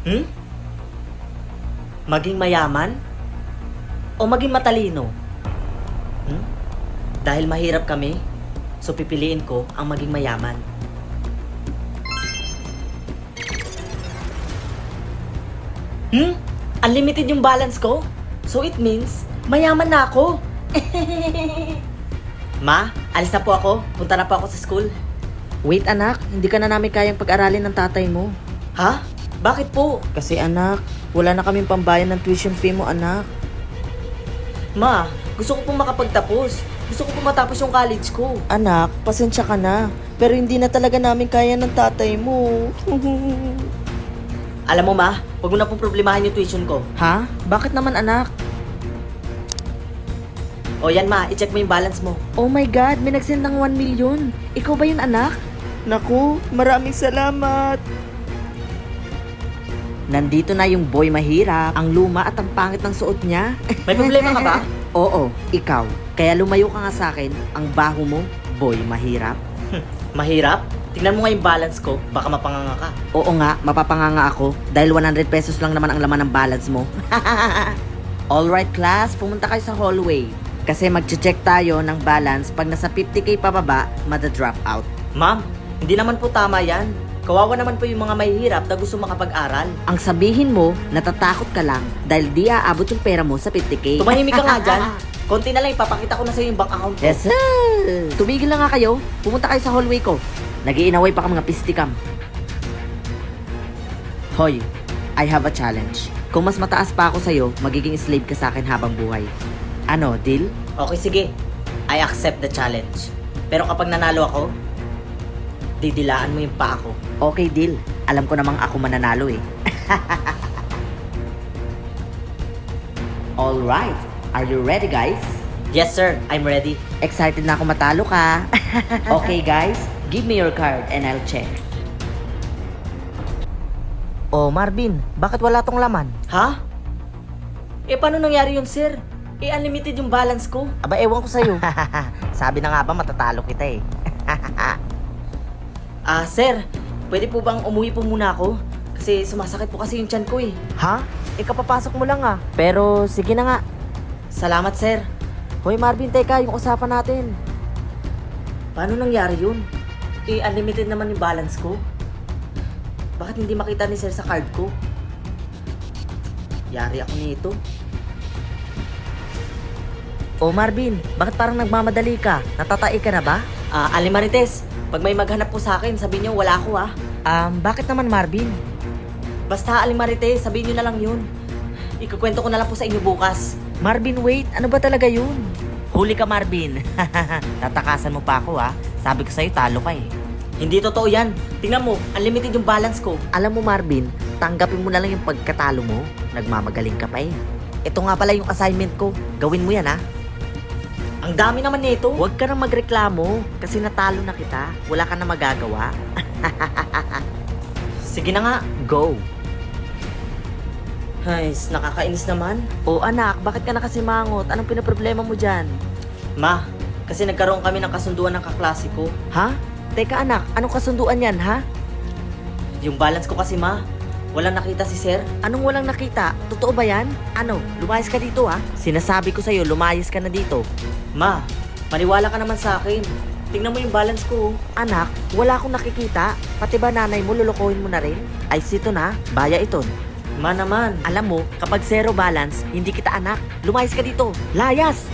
Hmm? Maging mayaman? O maging matalino? Hmm? Dahil mahirap kami, so pipiliin ko ang maging mayaman. Unlimited yung balance ko? So it means, mayaman na ako. Ma, alis na po ako. Punta na po ako sa school. Wait anak, hindi ka na namin kayang pag-aralin ng tatay mo. Ha? Bakit po? Kasi anak, wala na kaming pambayad ng tuition fee mo anak. Ma, gusto ko pong makapagtapos. Gusto ko pong matapos yung college ko. Anak, pasensya ka na. Pero hindi na talaga namin kaya ng tatay mo. Alam mo ma, huwag mo na pong problemahin yung tuition ko. Ha? Bakit naman anak? O yan ma, i-check mo yung balance mo. Oh my God, may nagsend ng 1 million. Ikaw ba yun anak? Naku, maraming salamat. Nandito na yung boy mahirap, ang luma at ang pangit ng suot niya. May problema ka ba? Oo, ikaw. Kaya lumayo ka nga sa akin, ang baho mo, boy mahirap. Mahirap? Tingnan mo nga yung balance ko, baka mapanganga ka. Oo nga, mapapanganga ako dahil 100 pesos lang naman ang laman ng balance mo. Alright class, pumunta kayo sa hallway. Kasi mag-check tayo ng balance pag nasa 50k pababa, mada-drop out. Ma'am, hindi naman po tama yan. Kawawa naman po yung mga mahihirap na gusto makapag-aral. Ang sabihin mo, natatakot ka lang dahil di aabot yung pera mo sa 50k. Tumahimik ka nga dyan. Konti na lang, ipapakita ko na sa'yo yung bank account ko. Yes sir! Tumigil lang nga kayo, pumunta kayo sa hallway ko. Nag-iinaway pa ka mga pistikam. Hoy, I have a challenge. Kung mas mataas pa ako sa'yo, magiging slave ka sa akin habang buhay. Ano, deal? Okay, sige. I accept the challenge. Pero kapag nanalo ako, didilaan mo yung pa ako. Okay, deal. Alam ko namang ako mananalo eh. Alright, are you ready guys? Yes sir, I'm ready. Excited na ako matalo ka. Okay guys, give me your card and I'll check. Oh Marvin, bakit wala tong laman? Ha? Eh paano nangyari yun sir? Eh unlimited yung balance ko. Aba ewan ko sa'yo. Sabi na nga ba matatalo kita eh. Sir, pwede po bang umuwi po muna ako? Kasi sumasakit po kasi yung tiyan ko eh. Ha? Kapapasok mo lang ah. Pero sige na nga. Salamat sir. Hoy Marvin, teka, yung usapan natin. Paano nangyari yun? Eh unlimited naman yung balance ko. Bakit hindi makita ni sir sa card ko? Yari ako nito. Oh Marvin, bakit parang nagmamadali ka? Natatai ka na ba? Alimarites, pag may maghanap po sa akin, sabihin niyo wala ako Bakit naman Marvin? Basta Alimarites, sabihin niyo na lang yun. Ikukwento ko na lang po sa inyo bukas. Marvin, wait, ano ba talaga yun? Huli ka Marvin. Tatakasan mo pa ako Sabi ko sa'yo, talo ka eh. Hindi totoo yan. Tingnan mo, unlimited yung balance ko. Alam mo Marvin, tanggapin mo na lang yung pagkatalo mo. Nagmamagaling ka pa eh. Ito nga pala yung assignment ko. Gawin mo yan Ang dami naman nito. Huwag ka nang magreklamo kasi natalo na kita. Wala ka na magagawa. Sige na nga. Go. Ay, nakakainis naman. O anak, bakit ka nakasimangot? Anong pinaproblema mo dyan? Ma, kasi nagkaroon kami ng kasunduan ng kaklase ko. Ha? Teka anak, anong kasunduan yan ha? Yung balance ko kasi ma, walang nakita si sir. Anong walang nakita? Totoo ba yan? Ano, lumayas ka dito Sinasabi ko sa'yo, lumayas ka na dito. Ma, maniwala ka naman sa akin. Tingnan mo yung balance ko. Anak, wala akong nakikita. Pati ba nanay mo, lulukohin mo na rin? Ay, sito na, baya iton. Ma naman. Alam mo, kapag zero balance, hindi kita anak. Lumayas ka dito. Layas!